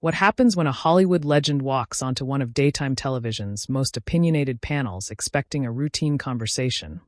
What happens when a Hollywood legend walks onto one of daytime television's most opinionated panels expecting a routine conversation,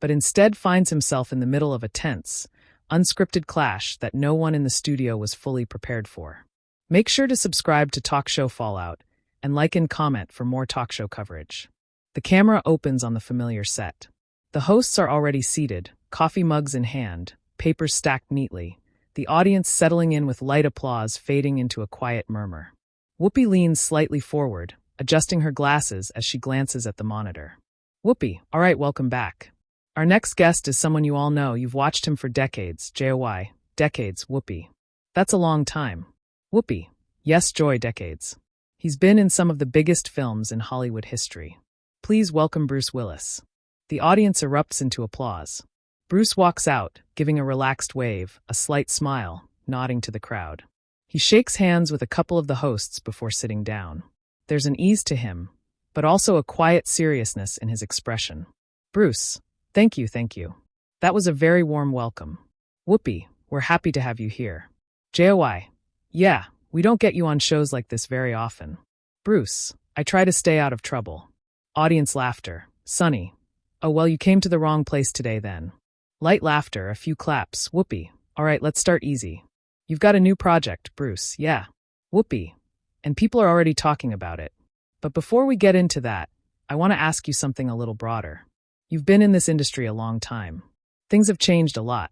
but instead finds himself in the middle of a tense, unscripted clash that no one in the studio was fully prepared for? Make sure to subscribe to Talk Show Fallout and like and comment for more talk show coverage. The camera opens on the familiar set. The hosts are already seated, coffee mugs in hand, papers stacked neatly, the audience settling in with light applause fading into a quiet murmur. Whoopi leans slightly forward, adjusting her glasses as she glances at the monitor. Whoopi, all right, welcome back. Our next guest is someone you all know. You've watched him for decades. Joy. Decades, Whoopi. That's a long time. Whoopi. Yes, Joy, decades. He's been in some of the biggest films in Hollywood history. Please welcome Bruce Willis. The audience erupts into applause. Bruce walks out, giving a relaxed wave, a slight smile, nodding to the crowd. He shakes hands with a couple of the hosts before sitting down. There's an ease to him, but also a quiet seriousness in his expression. Bruce, thank you. That was a very warm welcome. Whoopi, we're happy to have you here. Joy. Yeah, we don't get you on shows like this very often. Bruce, I try to stay out of trouble. Audience laughter. Sunny. Oh, well, you came to the wrong place today then. Light laughter, a few claps. Whoopi. All right, let's start easy. You've got a new project, Bruce. Yeah. Whoopi. And people are already talking about it. But before we get into that, I want to ask you something a little broader. You've been in this industry a long time. Things have changed a lot.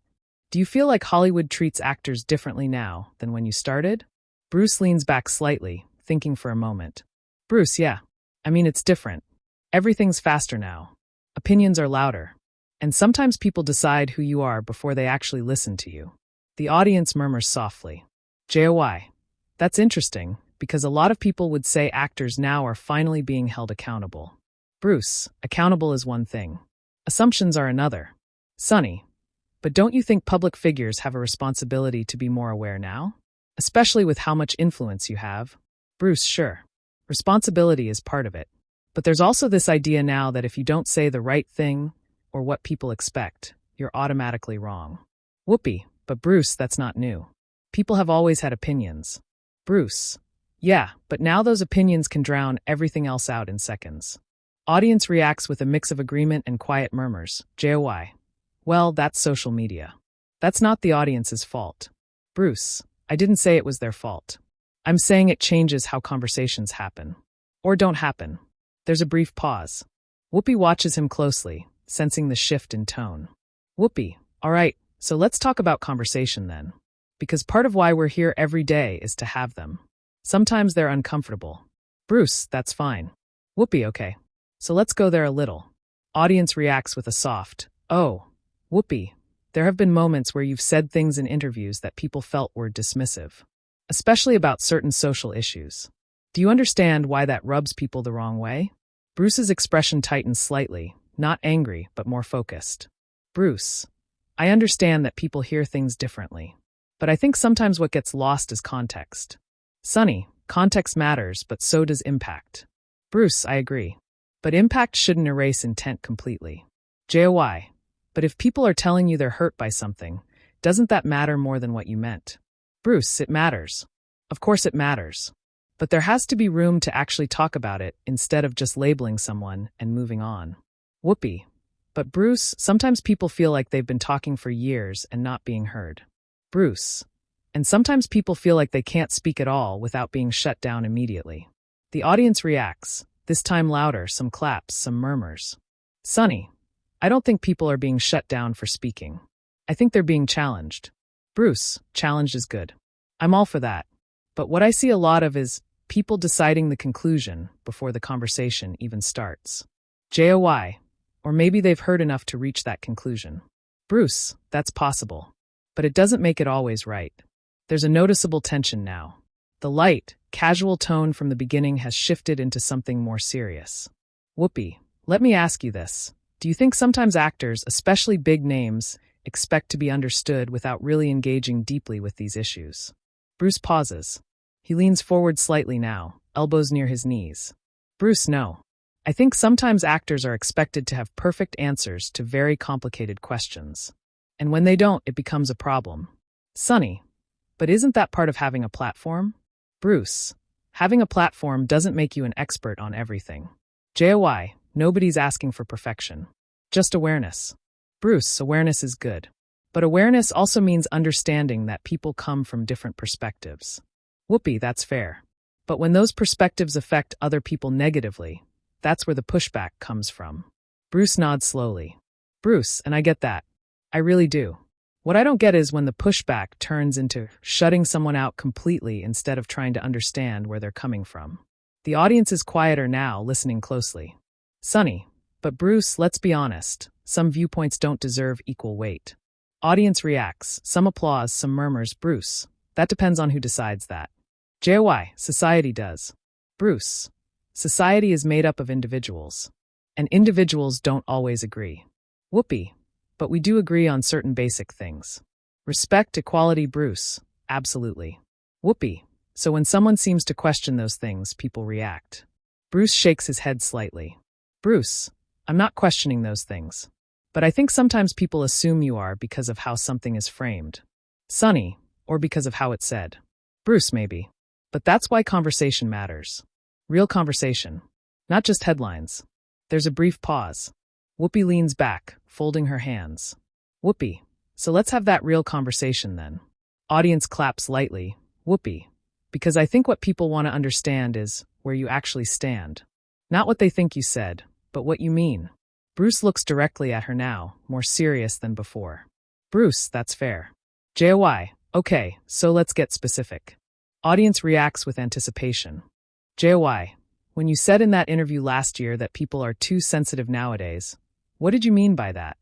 Do you feel like Hollywood treats actors differently now than when you started? Bruce leans back slightly, thinking for a moment. Bruce, yeah. I mean, it's different. Everything's faster now. Opinions are louder. And sometimes people decide who you are before they actually listen to you. The audience murmurs softly. Joy. That's interesting, because a lot of people would say actors now are finally being held accountable. Bruce, accountable is one thing. Assumptions are another. Sunny. But don't you think public figures have a responsibility to be more aware now? Especially with how much influence you have? Bruce, sure. Responsibility is part of it. But there's also this idea now that if you don't say the right thing, or what people expect, you're automatically wrong. Whoopi, but Bruce, that's not new. People have always had opinions. Bruce. Yeah, but now those opinions can drown everything else out in seconds. Audience reacts with a mix of agreement and quiet murmurs. Joy. Well, that's social media. That's not the audience's fault. Bruce. I didn't say it was their fault. I'm saying it changes how conversations happen. Or don't happen. There's a brief pause. Whoopi watches him closely, sensing the shift in tone. Whoopi, all right, so let's talk about conversation then. Because part of why we're here every day is to have them. Sometimes they're uncomfortable. Bruce, that's fine. Whoopi, okay. So let's go there a little. Audience reacts with a soft, oh. Whoopi, there have been moments where you've said things in interviews that people felt were dismissive. Especially about certain social issues. Do you understand why that rubs people the wrong way? Bruce's expression tightens slightly, not angry, but more focused. Bruce, I understand that people hear things differently. But I think sometimes what gets lost is context. Sunny, context matters, but so does impact. Bruce, I agree. But impact shouldn't erase intent completely. Joy. But if people are telling you they're hurt by something, doesn't that matter more than what you meant? Bruce, it matters. Of course it matters. But there has to be room to actually talk about it instead of just labeling someone and moving on. Whoopi. But Bruce, sometimes people feel like they've been talking for years and not being heard. Bruce. And sometimes people feel like they can't speak at all without being shut down immediately. The audience reacts, this time louder, some claps, some murmurs. Sunny. I don't think people are being shut down for speaking. I think they're being challenged. Bruce, challenged is good. I'm all for that. But what I see a lot of is people deciding the conclusion before the conversation even starts. Joy. Or maybe they've heard enough to reach that conclusion. Bruce, that's possible. But it doesn't make it always right. There's a noticeable tension now. The light, casual tone from the beginning has shifted into something more serious. Whoopi, let me ask you this. Do you think sometimes actors, especially big names, expect to be understood without really engaging deeply with these issues? Bruce pauses. He leans forward slightly now, elbows near his knees. Bruce, no. I think sometimes actors are expected to have perfect answers to very complicated questions. And when they don't, it becomes a problem. Sunny. But isn't that part of having a platform? Bruce, having a platform doesn't make you an expert on everything. Joy, nobody's asking for perfection. Just awareness. Bruce, awareness is good. But awareness also means understanding that people come from different perspectives. Whoopi, that's fair. But when those perspectives affect other people negatively, that's where the pushback comes from. Bruce nods slowly. Bruce, and I get that. I really do. What I don't get is when the pushback turns into shutting someone out completely instead of trying to understand where they're coming from. The audience is quieter now, listening closely. Sunny, but Bruce, let's be honest, some viewpoints don't deserve equal weight. Audience reacts, some applause, some murmurs. Bruce, that depends on who decides that. Joy, society does. Bruce, society is made up of individuals. And individuals don't always agree. Whoopi, but we do agree on certain basic things. Respect, equality. Bruce, absolutely. Whoopi, so when someone seems to question those things, people react. Bruce shakes his head slightly. Bruce, I'm not questioning those things. But I think sometimes people assume you are because of how something is framed. Sunny, or because of how it's said. Bruce, maybe. But that's why conversation matters. Real conversation. Not just headlines. There's a brief pause. Whoopi leans back, folding her hands. Whoopi, so let's have that real conversation then. Audience claps lightly. Whoopi, because I think what people want to understand is where you actually stand. Not what they think you said, but what you mean. Bruce looks directly at her now, more serious than before. Bruce, that's fair. Joy, okay, so let's get specific. Audience reacts with anticipation. Joy, when you said in that interview last year that people are too sensitive nowadays, what did you mean by that?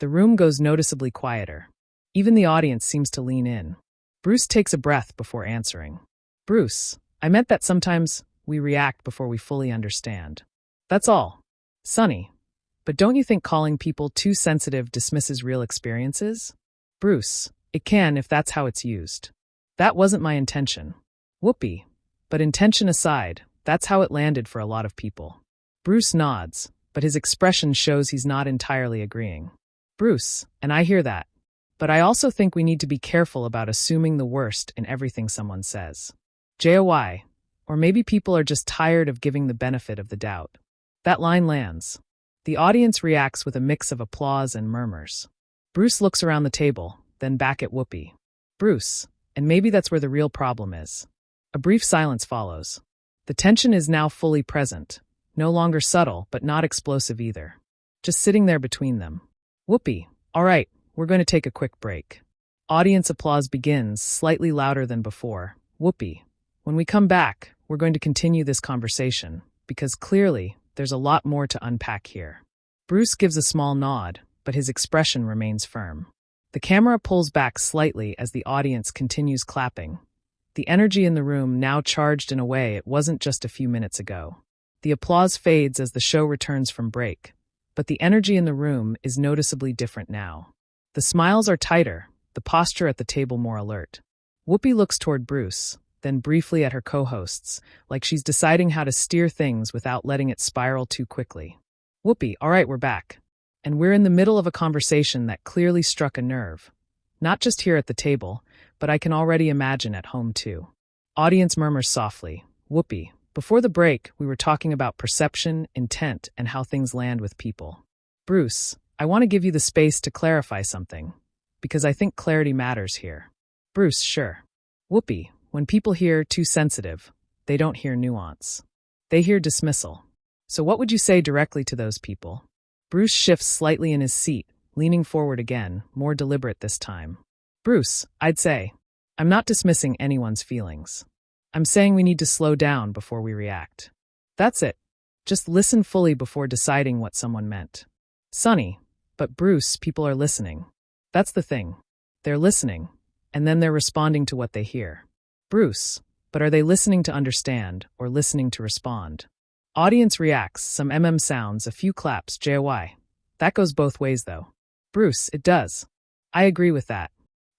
The room goes noticeably quieter. Even the audience seems to lean in. Bruce takes a breath before answering. Bruce, I meant that sometimes we react before we fully understand. That's all. Sunny, but don't you think calling people too sensitive dismisses real experiences? Bruce, it can if that's how it's used. That wasn't my intention. Whoopi, but intention aside, that's how it landed for a lot of people. Bruce nods, but his expression shows he's not entirely agreeing. Bruce, and I hear that. But I also think we need to be careful about assuming the worst in everything someone says. Joy, or maybe people are just tired of giving the benefit of the doubt. That line lands. The audience reacts with a mix of applause and murmurs. Bruce looks around the table, then back at Whoopi. Bruce, and maybe that's where the real problem is. A brief silence follows. The tension is now fully present, no longer subtle but not explosive either. Just sitting there between them. Whoopi, all right, we're going to take a quick break. Audience applause begins, slightly louder than before. Whoopi, when we come back, we're going to continue this conversation, because clearly, there's a lot more to unpack here. Bruce gives a small nod, but his expression remains firm. The camera pulls back slightly as the audience continues clapping. The energy in the room now charged in a way it wasn't just a few minutes ago. The applause fades as the show returns from break, but the energy in the room is noticeably different now. The smiles are tighter, the posture at the table more alert. Whoopi looks toward Bruce, then briefly at her co-hosts, like she's deciding how to steer things without letting it spiral too quickly. Whoopi, all right, we're back. And we're in the middle of a conversation that clearly struck a nerve. Not just here at the table, but I can already imagine at home too. Audience murmurs softly. Whoopi, before the break, we were talking about perception, intent, and how things land with people. Bruce, I want to give you the space to clarify something, because I think clarity matters here. Bruce, sure. Whoopi, when people hear too sensitive, they don't hear nuance. They hear dismissal. So what would you say directly to those people? Bruce shifts slightly in his seat, leaning forward again, more deliberate this time. Bruce, I'd say, I'm not dismissing anyone's feelings. I'm saying we need to slow down before we react. That's it. Just listen fully before deciding what someone meant. Sunny, but Bruce, people are listening. That's the thing. They're listening, and then they're responding to what they hear. Bruce, but are they listening to understand or listening to respond? Audience reacts, some sounds, a few claps. Joy. That goes both ways though. Bruce, it does. I agree with that.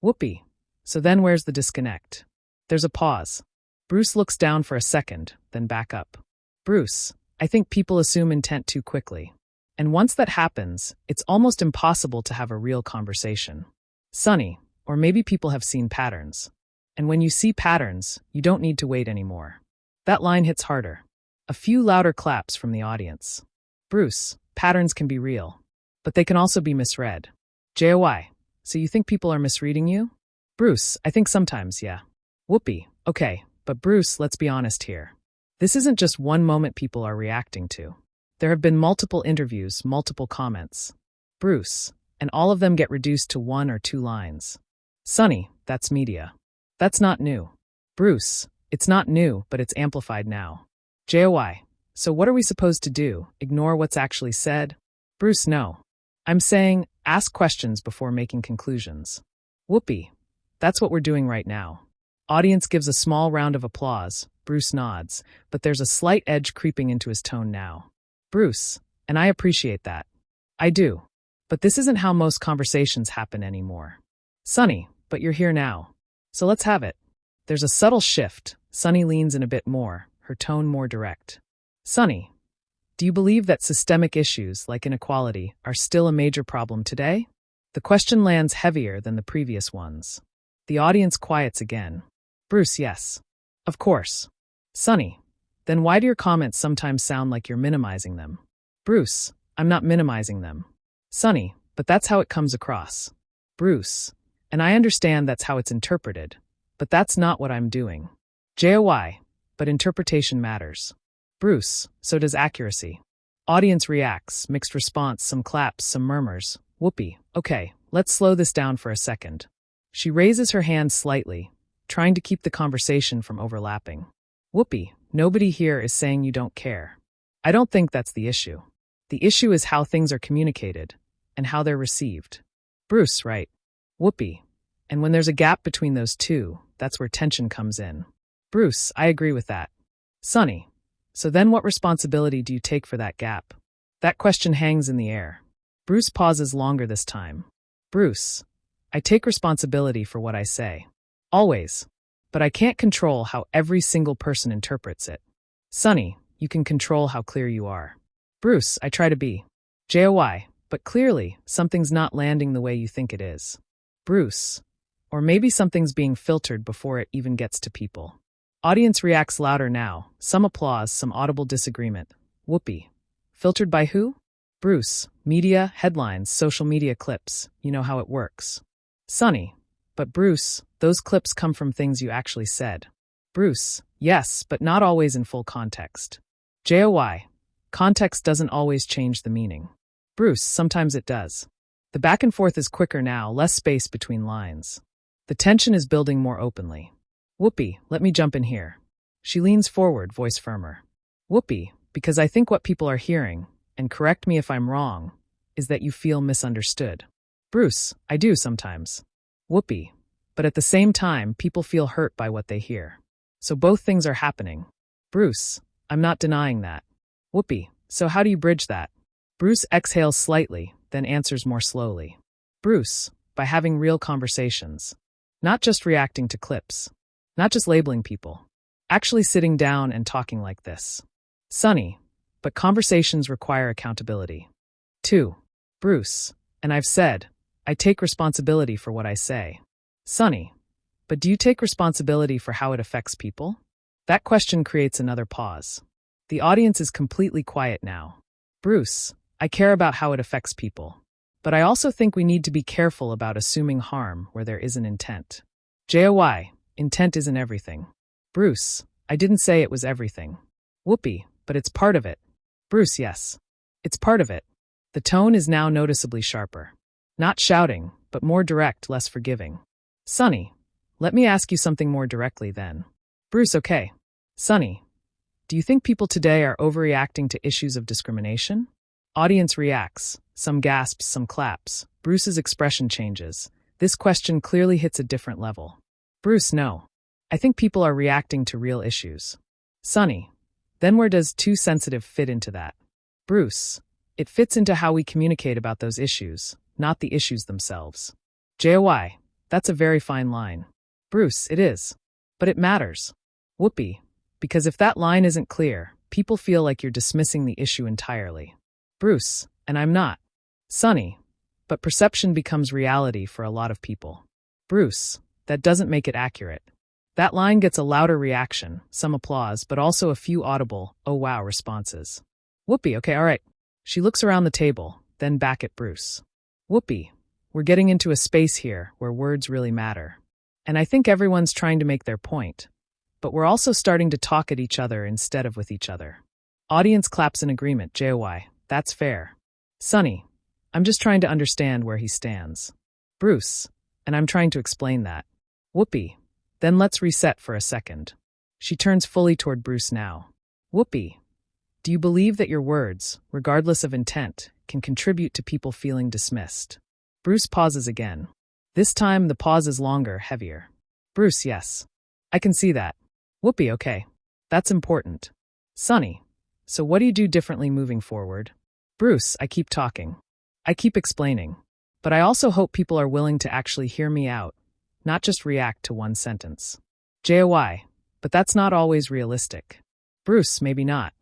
Whoopi. So then where's the disconnect? There's a pause. Bruce looks down for a second, then back up. Bruce, I think people assume intent too quickly. And once that happens, it's almost impossible to have a real conversation. Sunny, or maybe people have seen patterns. And when you see patterns, you don't need to wait anymore. That line hits harder. A few louder claps from the audience. Bruce, patterns can be real, but they can also be misread. Joy, so you think people are misreading you? Bruce, I think sometimes, yeah. Whoopi, okay, but Bruce, let's be honest here. This isn't just one moment people are reacting to. There have been multiple interviews, multiple comments. Bruce, and all of them get reduced to 1 or 2 lines. Sonny, that's media. That's not new. Bruce, it's not new, but it's amplified now. Joy, so what are we supposed to do? Ignore what's actually said? Bruce, no. I'm saying, ask questions before making conclusions. Whoopi, that's what we're doing right now. Audience gives a small round of applause. Bruce nods, but there's a slight edge creeping into his tone now. Bruce, and I appreciate that. I do. But this isn't how most conversations happen anymore. Sonny, but you're here now. So let's have it. There's a subtle shift. Sonny leans in a bit more, her tone more direct. Sonny, do you believe that systemic issues like inequality are still a major problem today? The question lands heavier than the previous ones. The audience quiets again. Bruce, yes. Of course. Sonny, then why do your comments sometimes sound like you're minimizing them? Bruce, I'm not minimizing them. Sonny, but that's how it comes across. Bruce, and I understand that's how it's interpreted, but that's not what I'm doing. Joy, but interpretation matters. Bruce, so does accuracy. Audience reacts, mixed response, some claps, some murmurs. Whoopi, okay, let's slow this down for a second. She raises her hand slightly, trying to keep the conversation from overlapping. Whoopi, nobody here is saying you don't care. I don't think that's the issue. The issue is how things are communicated, and how they're received. Bruce, right. Whoopi, and when there's a gap between those two, that's where tension comes in. Bruce, I agree with that. Sonny, so then what responsibility do you take for that gap? That question hangs in the air. Bruce pauses longer this time. Bruce, I take responsibility for what I say. Always. But I can't control how every single person interprets it. Sonny, you can control how clear you are. Bruce, I try to be. Joy, but clearly, something's not landing the way you think it is. Bruce, or maybe something's being filtered before it even gets to people. Audience reacts louder now, some applause, some audible disagreement. Whoopi, filtered by who? Bruce, media, headlines, social media clips, you know how it works. Sonny, but Bruce, those clips come from things you actually said. Bruce, yes, but not always in full context. Joy, context doesn't always change the meaning. Bruce, sometimes it does. The back and forth is quicker now, less space between lines. The tension is building more openly. Whoopi, let me jump in here. She leans forward, voice firmer. Whoopi, because I think what people are hearing, and correct me if I'm wrong, is that you feel misunderstood. Bruce, I do sometimes. Whoopi, but at the same time, people feel hurt by what they hear. So both things are happening. Bruce, I'm not denying that. Whoopi, so how do you bridge that? Bruce exhales slightly, then answers more slowly. Bruce, by having real conversations. Not just reacting to clips. Not just labeling people. Actually sitting down and talking like this. Sonny, but conversations require accountability. 2. Bruce, and I've said, I take responsibility for what I say. Sonny, but do you take responsibility for how it affects people? That question creates another pause. The audience is completely quiet now. Bruce, I care about how it affects people. But I also think we need to be careful about assuming harm where there isn't intent. Joy, intent isn't everything. Bruce, I didn't say it was everything. Whoopi, but it's part of it. Bruce, yes. It's part of it. The tone is now noticeably sharper. Not shouting, but more direct, less forgiving. Sonny, let me ask you something more directly then. Bruce, okay. Sonny, do you think people today are overreacting to issues of discrimination? Audience reacts, some gasps, some claps. Bruce's expression changes. This question clearly hits a different level. Bruce, no. I think people are reacting to real issues. Sonny, then where does too sensitive fit into that? Bruce, it fits into how we communicate about those issues, not the issues themselves. Joy, that's a very fine line. Bruce, it is. But it matters. Whoopi, because if that line isn't clear, people feel like you're dismissing the issue entirely. Bruce, and I'm not. Sonny, but perception becomes reality for a lot of people. Bruce, that doesn't make it accurate. That line gets a louder reaction, some applause, but also a few audible, oh wow responses. Whoopi, okay, all right. She looks around the table, then back at Bruce. Whoopi, we're getting into a space here where words really matter. And I think everyone's trying to make their point. But we're also starting to talk at each other instead of with each other. Audience claps in agreement. Joy, that's fair. Sonny, I'm just trying to understand where he stands. Bruce, and I'm trying to explain that. Whoopi, then let's reset for a second. She turns fully toward Bruce now. Whoopi, do you believe that your words, regardless of intent, can contribute to people feeling dismissed? Bruce pauses again. This time the pause is longer, heavier. Bruce, yes. I can see that. Whoopi, okay. That's important. Sonny, so what do you do differently moving forward? Bruce, I keep talking. I keep explaining. But I also hope people are willing to actually hear me out, not just react to one sentence. Joy, but that's not always realistic. Bruce, maybe not.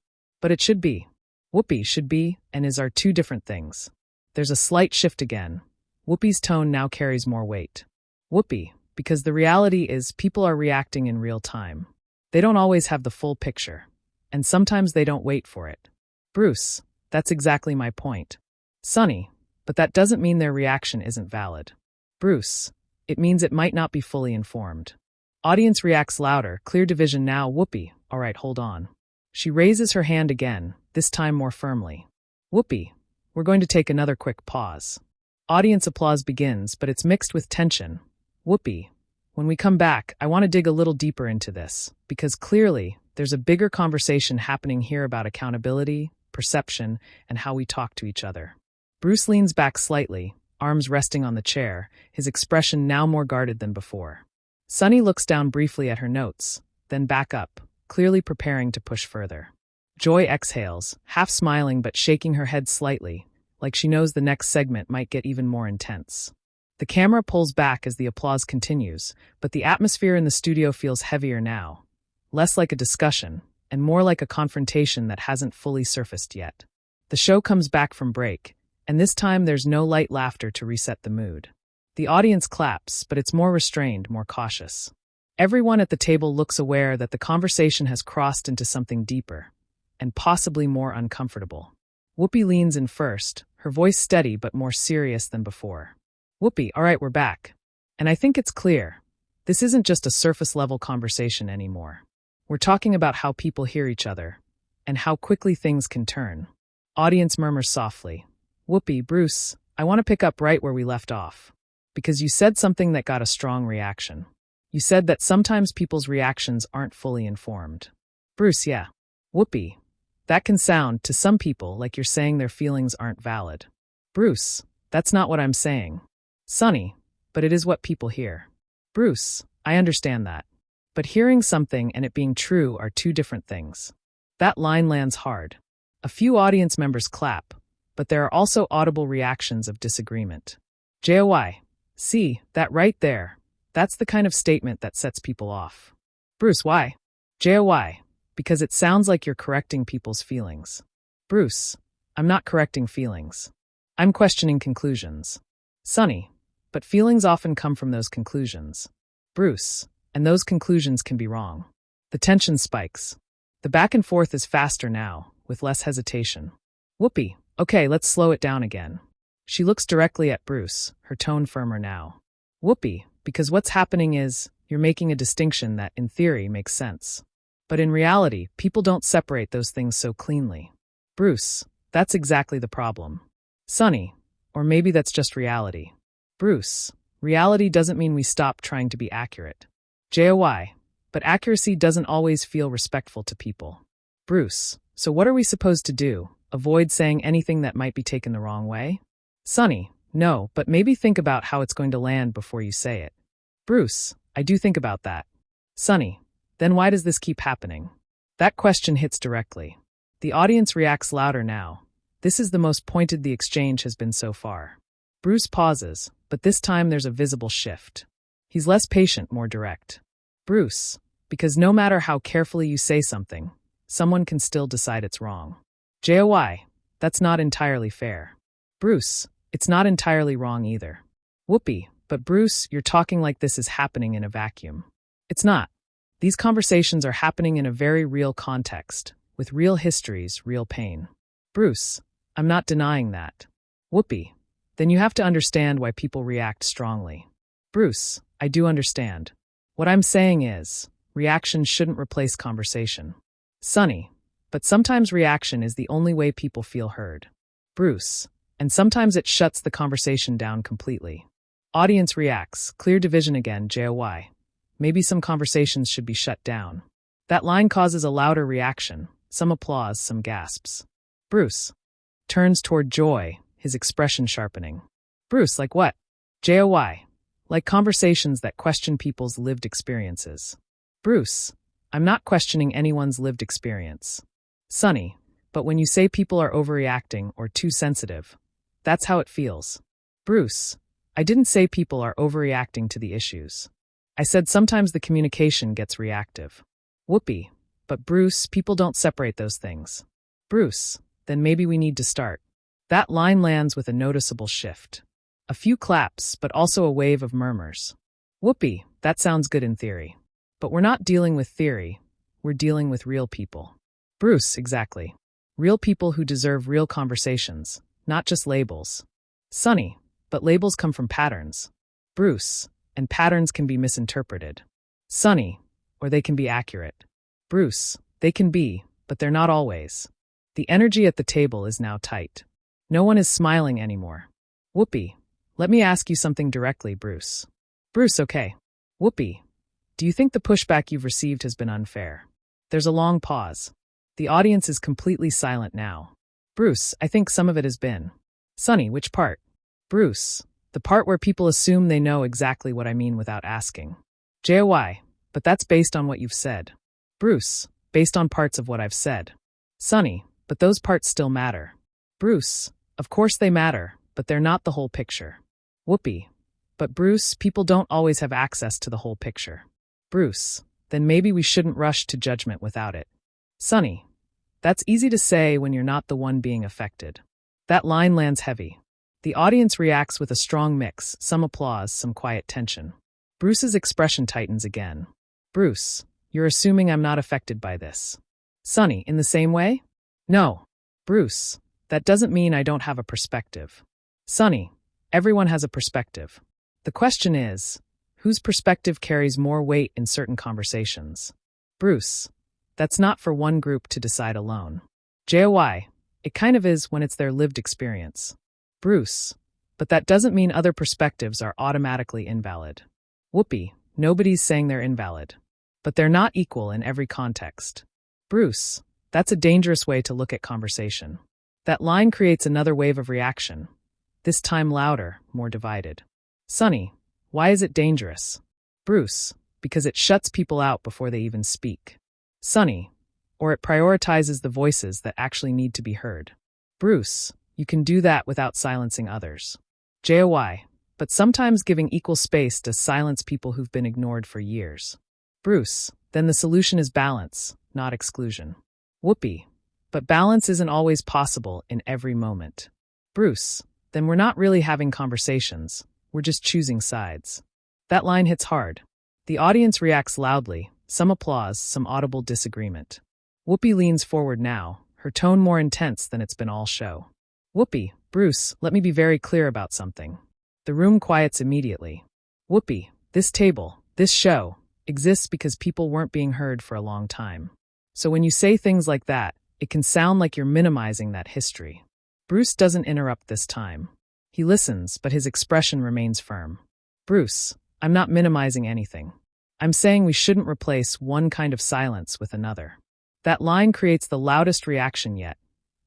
But it should be. Whoopi, should be, and is are two different things. There's a slight shift again. Whoopi's tone now carries more weight. Whoopi, because the reality is people are reacting in real time. They don't always have the full picture. And sometimes they don't wait for it. Bruce, that's exactly my point. Sonny, but that doesn't mean their reaction isn't valid. Bruce, it means it might not be fully informed. Audience reacts louder, clear division now. Whoopi, all right, hold on. She raises her hand again, this time more firmly. Whoopi, we're going to take another quick pause. Audience applause begins, but it's mixed with tension. Whoopi, when we come back, I want to dig a little deeper into this, because clearly, there's a bigger conversation happening here about accountability, perception, and how we talk to each other. Bruce leans back slightly, arms resting on the chair, his expression now more guarded than before. Sonny looks down briefly at her notes, then back up, clearly preparing to push further. Joy exhales, half smiling but shaking her head slightly, like she knows the next segment might get even more intense. The camera pulls back as the applause continues, but the atmosphere in the studio feels heavier now. Less like a discussion, and more like a confrontation that hasn't fully surfaced yet. The show comes back from break, and this time there's no light laughter to reset the mood. The audience claps, but it's more restrained, more cautious. Everyone at the table looks aware that the conversation has crossed into something deeper, and possibly more uncomfortable. Whoopi leans in first, her voice steady but more serious than before. Whoopi, all right, we're back. And I think it's clear. This isn't just a surface-level conversation anymore. We're talking about how people hear each other, and how quickly things can turn. Audience murmurs softly. Whoopi, Bruce, I want to pick up right where we left off. Because you said something that got a strong reaction. You said that sometimes people's reactions aren't fully informed. Bruce, yeah. Whoopi, that can sound, to some people, like you're saying their feelings aren't valid. Bruce, that's not what I'm saying. Sonny, but it is what people hear. Bruce, I understand that. But hearing something and it being true are two different things. That line lands hard. A few audience members clap, but there are also audible reactions of disagreement. Joy, see, that right there, that's the kind of statement that sets people off. Bruce, why? Joy, because it sounds like you're correcting people's feelings. Bruce, I'm not correcting feelings. I'm questioning conclusions. Sonny, but feelings often come from those conclusions. Bruce, and those conclusions can be wrong. The tension spikes. The back and forth is faster now, with less hesitation. Whoopi, okay, let's slow it down again. She looks directly at Bruce, her tone firmer now. Whoopi, because what's happening is, you're making a distinction that, in theory, makes sense. But in reality, people don't separate those things so cleanly. Bruce, that's exactly the problem. Sonny, or maybe that's just reality. Bruce, reality doesn't mean we stop trying to be accurate. Joy, but accuracy doesn't always feel respectful to people. Bruce, so what are we supposed to do? Avoid saying anything that might be taken the wrong way? Sonny, no, but maybe think about how it's going to land before you say it. Bruce, I do think about that. Sonny, then why does this keep happening? That question hits directly. The audience reacts louder now. This is the most pointed the exchange has been so far. Bruce pauses, but this time there's a visible shift. He's less patient, more direct. Bruce, because no matter how carefully you say something, someone can still decide it's wrong. Joy, that's not entirely fair. Bruce, it's not entirely wrong either. Whoopi, but Bruce, you're talking like this is happening in a vacuum. It's not. These conversations are happening in a very real context, with real histories, real pain. Bruce, I'm not denying that. Whoopi, then you have to understand why people react strongly. Bruce, I do understand. What I'm saying is, reaction shouldn't replace conversation. Sunny, but sometimes reaction is the only way people feel heard. Bruce, and sometimes it shuts the conversation down completely. Audience reacts, clear division again, Joy. Maybe some conversations should be shut down. That line causes a louder reaction, some applause, some gasps. Bruce turns toward Joy, his expression sharpening. Bruce, like what? Joy. Like conversations that question people's lived experiences. Bruce, I'm not questioning anyone's lived experience. Sunny, but when you say people are overreacting or too sensitive, that's how it feels. Bruce, I didn't say people are overreacting to the issues. I said sometimes the communication gets reactive. Whoopi, but Bruce, people don't separate those things. Bruce, then maybe we need to start. That line lands with a noticeable shift. A few claps, but also a wave of murmurs. Whoopi, that sounds good in theory. But we're not dealing with theory, we're dealing with real people. Bruce, exactly. Real people who deserve real conversations, not just labels. Sunny, but labels come from patterns. Bruce, and patterns can be misinterpreted. Sunny, or they can be accurate. Bruce, they can be, but they're not always. The energy at the table is now tight. No one is smiling anymore. Whoopi, let me ask you something directly, Bruce. Bruce, okay. Whoopi, do you think the pushback you've received has been unfair? There's a long pause. The audience is completely silent now. Bruce, I think some of it has been. Sunny, which part? Bruce, the part where people assume they know exactly what I mean without asking. Joy, but that's based on what you've said. Bruce, based on parts of what I've said. Sunny, but those parts still matter. Bruce, of course they matter, but they're not the whole picture. Whoopi, but Bruce, people don't always have access to the whole picture. Bruce, then maybe we shouldn't rush to judgment without it. Sunny, that's easy to say when you're not the one being affected. That line lands heavy. The audience reacts with a strong mix, some applause, some quiet tension. Bruce's expression tightens again. Bruce, you're assuming I'm not affected by this. Sunny, in the same way? No. Bruce, that doesn't mean I don't have a perspective. Sunny, everyone has a perspective. The question is, whose perspective carries more weight in certain conversations? Bruce, that's not for one group to decide alone. Joy, it kind of is when it's their lived experience. Bruce, but that doesn't mean other perspectives are automatically invalid. Whoopi, nobody's saying they're invalid. But they're not equal in every context. Bruce, that's a dangerous way to look at conversation. That line creates another wave of reaction. This time louder, more divided. Sunny, why is it dangerous? Bruce, because it shuts people out before they even speak. Sunny, or it prioritizes the voices that actually need to be heard. Bruce, you can do that without silencing others. Joy, but sometimes giving equal space does silence people who've been ignored for years. Bruce, then the solution is balance, not exclusion. Whoopi, but balance isn't always possible in every moment. Bruce, then we're not really having conversations, we're just choosing sides. That line hits hard. The audience reacts loudly, some applause, some audible disagreement. Whoopi leans forward now, her tone more intense than it's been all show. Whoopi, Bruce, let me be very clear about something. The room quiets immediately. Whoopi, this table, this show, exists because people weren't being heard for a long time. So when you say things like that, it can sound like you're minimizing that history. Bruce doesn't interrupt this time. He listens, but his expression remains firm. Bruce, I'm not minimizing anything. I'm saying we shouldn't replace one kind of silence with another. That line creates the loudest reaction yet.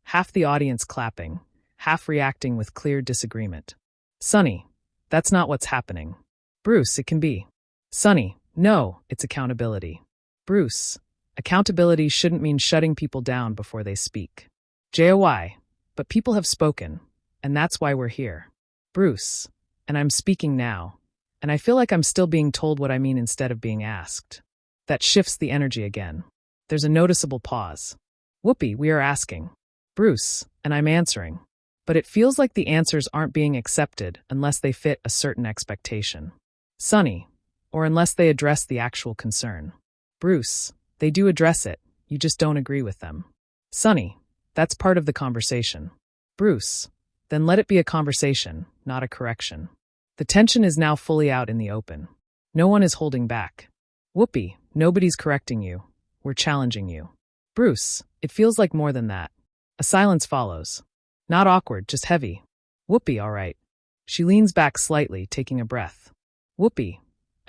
Half the audience clapping, half reacting with clear disagreement. Sunny, that's not what's happening. Bruce, it can be. Sunny, no, it's accountability. Bruce, accountability shouldn't mean shutting people down before they speak. Joy, but people have spoken, and that's why we're here. Bruce, and I'm speaking now, and I feel like I'm still being told what I mean instead of being asked. That shifts the energy again. There's a noticeable pause. Whoopi, we are asking. Bruce, and I'm answering. But it feels like the answers aren't being accepted unless they fit a certain expectation. Sunny, or unless they address the actual concern. Bruce, they do address it, you just don't agree with them. Sunny, that's part of the conversation. Bruce, then let it be a conversation, not a correction. The tension is now fully out in the open. No one is holding back. Whoopi, nobody's correcting you. We're challenging you. Bruce, it feels like more than that. A silence follows. Not awkward, just heavy. Whoopi, all right. She leans back slightly, taking a breath. Whoopi,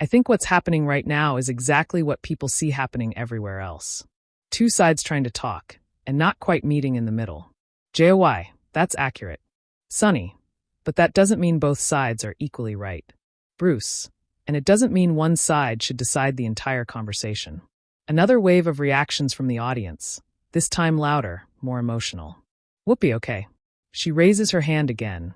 I think what's happening right now is exactly what people see happening everywhere else. Two sides trying to talk, and not quite meeting in the middle. Joy, that's accurate. Sunny, but that doesn't mean both sides are equally right. Bruce, and it doesn't mean one side should decide the entire conversation. Another wave of reactions from the audience, this time louder, more emotional. Whoopi, okay. She raises her hand again,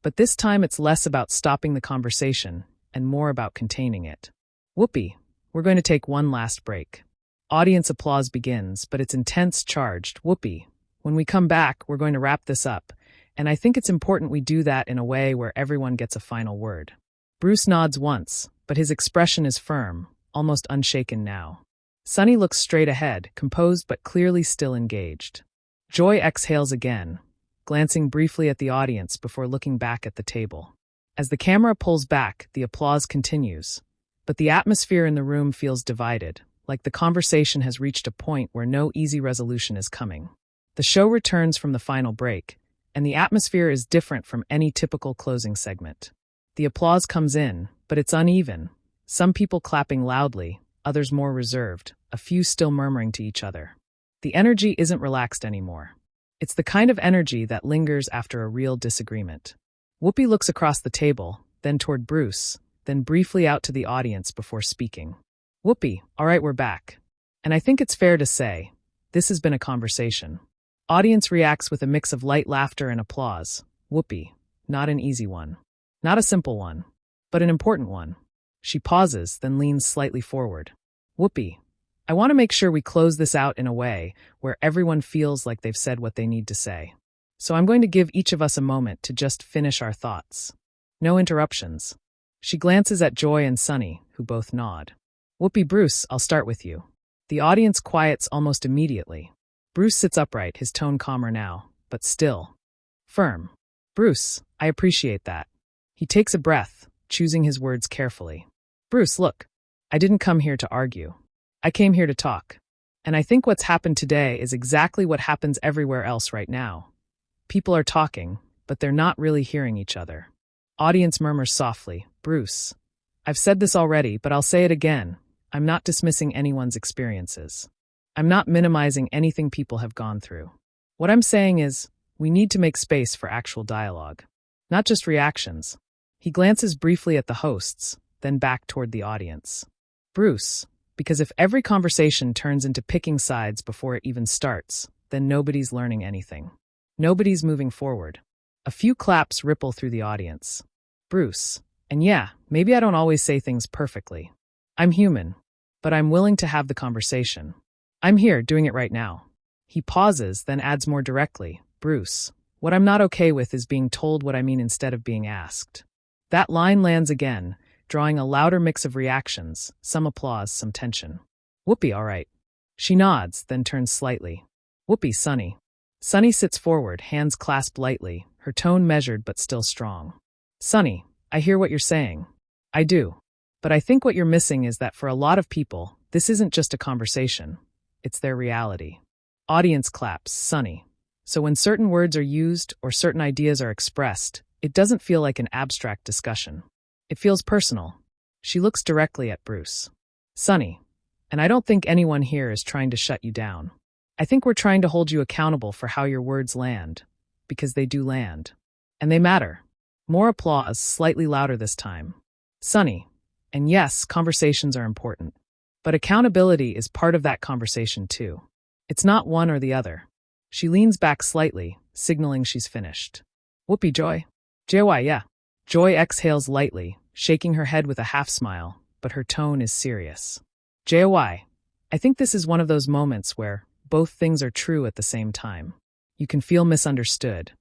but this time it's less about stopping the conversation and more about containing it. Whoopi, we're going to take one last break. Audience applause begins, but it's intense, charged. Whoopi, when we come back, we're going to wrap this up, and I think it's important we do that in a way where everyone gets a final word. Bruce nods once, but his expression is firm, almost unshaken now. Sunny looks straight ahead, composed but clearly still engaged. Joy exhales again, glancing briefly at the audience before looking back at the table. As the camera pulls back, the applause continues, but the atmosphere in the room feels divided, like the conversation has reached a point where no easy resolution is coming. The show returns from the final break, and the atmosphere is different from any typical closing segment. The applause comes in, but it's uneven, some people clapping loudly, others more reserved, a few still murmuring to each other. The energy isn't relaxed anymore. It's the kind of energy that lingers after a real disagreement. Whoopi looks across the table, then toward Bruce, then briefly out to the audience before speaking. Whoopi, all right, we're back. And I think it's fair to say, this has been a conversation. Audience reacts with a mix of light laughter and applause. Whoopi, not an easy one. Not a simple one, but an important one. She pauses, then leans slightly forward. Whoopi, I want to make sure we close this out in a way where everyone feels like they've said what they need to say. So I'm going to give each of us a moment to just finish our thoughts. No interruptions. She glances at Joy and Sunny, who both nod. Whoopi, Bruce, I'll start with you. The audience quiets almost immediately. Bruce sits upright, his tone calmer now, but still firm. Bruce, I appreciate that. He takes a breath, choosing his words carefully. Bruce, look, I didn't come here to argue. I came here to talk. And I think what's happened today is exactly what happens everywhere else right now. People are talking, but they're not really hearing each other. Audience murmurs softly, Bruce, I've said this already, but I'll say it again. I'm not dismissing anyone's experiences. I'm not minimizing anything people have gone through. What I'm saying is, we need to make space for actual dialogue, not just reactions. He glances briefly at the hosts, then back toward the audience. Bruce, because if every conversation turns into picking sides before it even starts, then nobody's learning anything. Nobody's moving forward. A few claps ripple through the audience. Bruce, and yeah, maybe I don't always say things perfectly. I'm human, but I'm willing to have the conversation. I'm here doing it right now. He pauses, then adds more directly, Bruce, what I'm not okay with is being told what I mean instead of being asked. That line lands again, drawing a louder mix of reactions, some applause, some tension. Whoopi, all right. She nods, then turns slightly. Whoopi, Sunny. Sunny sits forward, hands clasped lightly, her tone measured but still strong. Sunny, I hear what you're saying. I do. But I think what you're missing is that for a lot of people, this isn't just a conversation. It's their reality. Audience claps, Sunny. So when certain words are used or certain ideas are expressed, it doesn't feel like an abstract discussion. It feels personal. She looks directly at Bruce. Sunny, and I don't think anyone here is trying to shut you down. I think we're trying to hold you accountable for how your words land, because they do land. And they matter. More applause, slightly louder this time. Sunny, and yes, conversations are important. But accountability is part of that conversation too. It's not one or the other. She leans back slightly, signaling she's finished. Whoopi, Joy. Joy, yeah. Joy exhales lightly, shaking her head with a half smile, but her tone is serious. Joy, I think this is one of those moments where both things are true at the same time. You can feel misunderstood,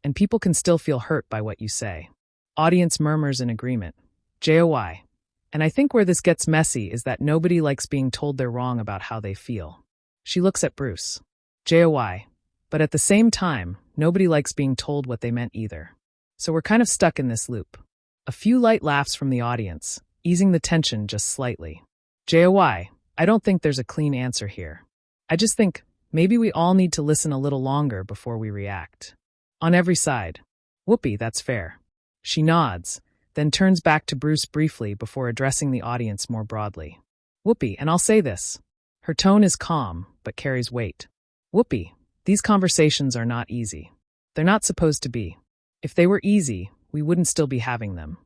and people can still feel hurt by what you say. Audience murmurs in agreement. Joy, And I think where this gets messy is that nobody likes being told they're wrong about how they feel. She looks at Bruce. Joy. But at the same time, nobody likes being told what they meant either. So we're kind of stuck in this loop. A few light laughs from the audience, easing the tension just slightly. Joy, I don't think there's a clean answer here. I just think maybe we all need to listen a little longer before we react. On every side. Whoopi, that's fair. She nods, then turns back to Bruce briefly before addressing the audience more broadly. Whoopi, and I'll say this. Her tone is calm, but carries weight. Whoopi, these conversations are not easy. They're not supposed to be. If they were easy, we wouldn't still be having them.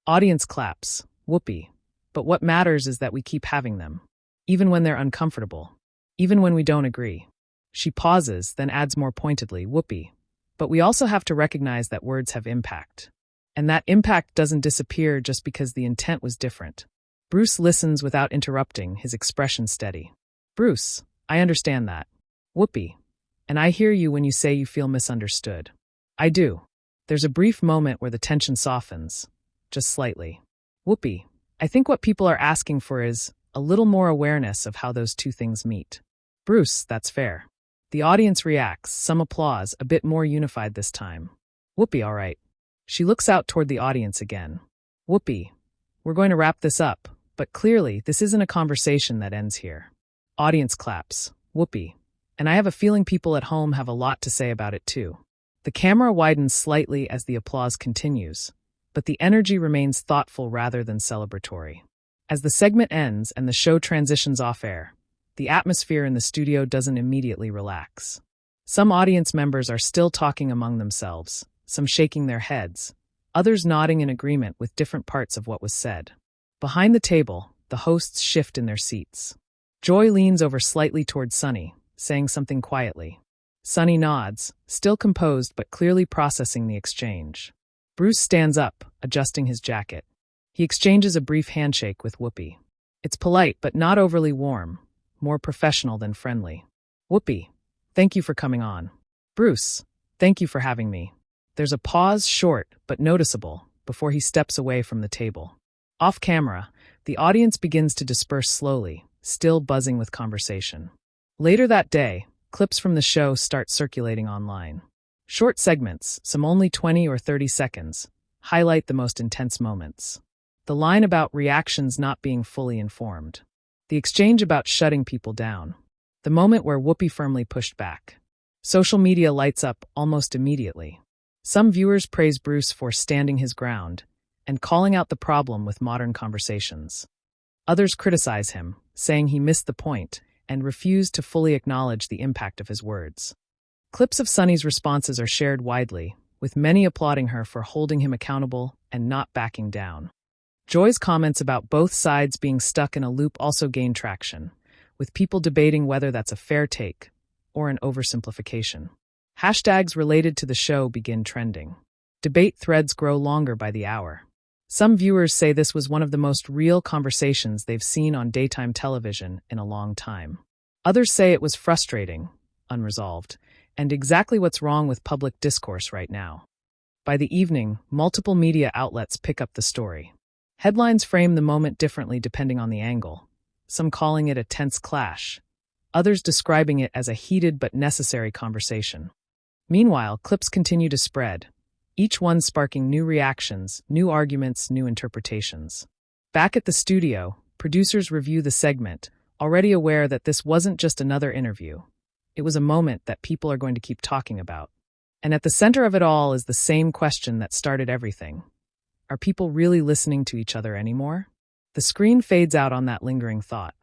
Audience claps. Whoopi. But what matters is that we keep having them. Even when they're uncomfortable. Even when we don't agree. She pauses, then adds more pointedly, Whoopi. But we also have to recognize that words have impact. And that impact doesn't disappear just because the intent was different. Bruce listens without interrupting, his expression steady. Bruce, I understand that. Whoopi. And I hear you when you say you feel misunderstood. I do. There's a brief moment where the tension softens. Just slightly. Whoopi, I think what people are asking for is a little more awareness of how those two things meet. Bruce, that's fair. The audience reacts, some applause, a bit more unified this time. Whoopi, all right. She looks out toward the audience again. Whoopi, we're going to wrap this up, but clearly this isn't a conversation that ends here. Audience claps. Whoopi. And I have a feeling people at home have a lot to say about it too. The camera widens slightly as the applause continues, but the energy remains thoughtful rather than celebratory. As the segment ends and the show transitions off-air, the atmosphere in the studio doesn't immediately relax. Some audience members are still talking among themselves, some shaking their heads, others nodding in agreement with different parts of what was said. Behind the table, the hosts shift in their seats. Joy leans over slightly toward Sunny, saying something quietly. Sunny nods, still composed but clearly processing the exchange. Bruce stands up, adjusting his jacket. He exchanges a brief handshake with Whoopi. It's polite but not overly warm, more professional than friendly. Whoopi, thank you for coming on. Bruce, thank you for having me. There's a pause, short but noticeable, before he steps away from the table. Off camera, the audience begins to disperse slowly, still buzzing with conversation. Later that day, clips from the show start circulating online. Short segments, some only 20 or 30 seconds, highlight the most intense moments. The line about reactions not being fully informed. The exchange about shutting people down. The moment where Whoopi firmly pushed back. Social media lights up almost immediately. Some viewers praise Bruce for standing his ground and calling out the problem with modern conversations. Others criticize him, saying he missed the point and refused to fully acknowledge the impact of his words. Clips of Sunny's responses are shared widely, with many applauding her for holding him accountable and not backing down. Joy's comments about both sides being stuck in a loop also gain traction, with people debating whether that's a fair take or an oversimplification. Hashtags related to the show begin trending. Debate threads grow longer by the hour. Some viewers say this was one of the most real conversations they've seen on daytime television in a long time. Others say it was frustrating, unresolved, and exactly what's wrong with public discourse right now. By the evening, multiple media outlets pick up the story. Headlines frame the moment differently depending on the angle, some calling it a tense clash, others describing it as a heated but necessary conversation. Meanwhile, clips continue to spread, each one sparking new reactions, new arguments, new interpretations. Back at the studio, producers review the segment, already aware that this wasn't just another interview. It was a moment that people are going to keep talking about. And at the center of it all is the same question that started everything. Are people really listening to each other anymore? The screen fades out on that lingering thought.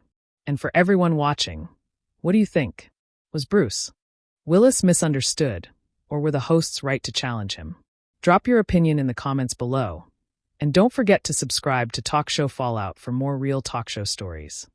And for everyone watching, what do you think? Was Bruce Willis misunderstood, or were the hosts right to challenge him? Drop your opinion in the comments below, and don't forget to subscribe to Talk Show Fallout for more real talk show stories.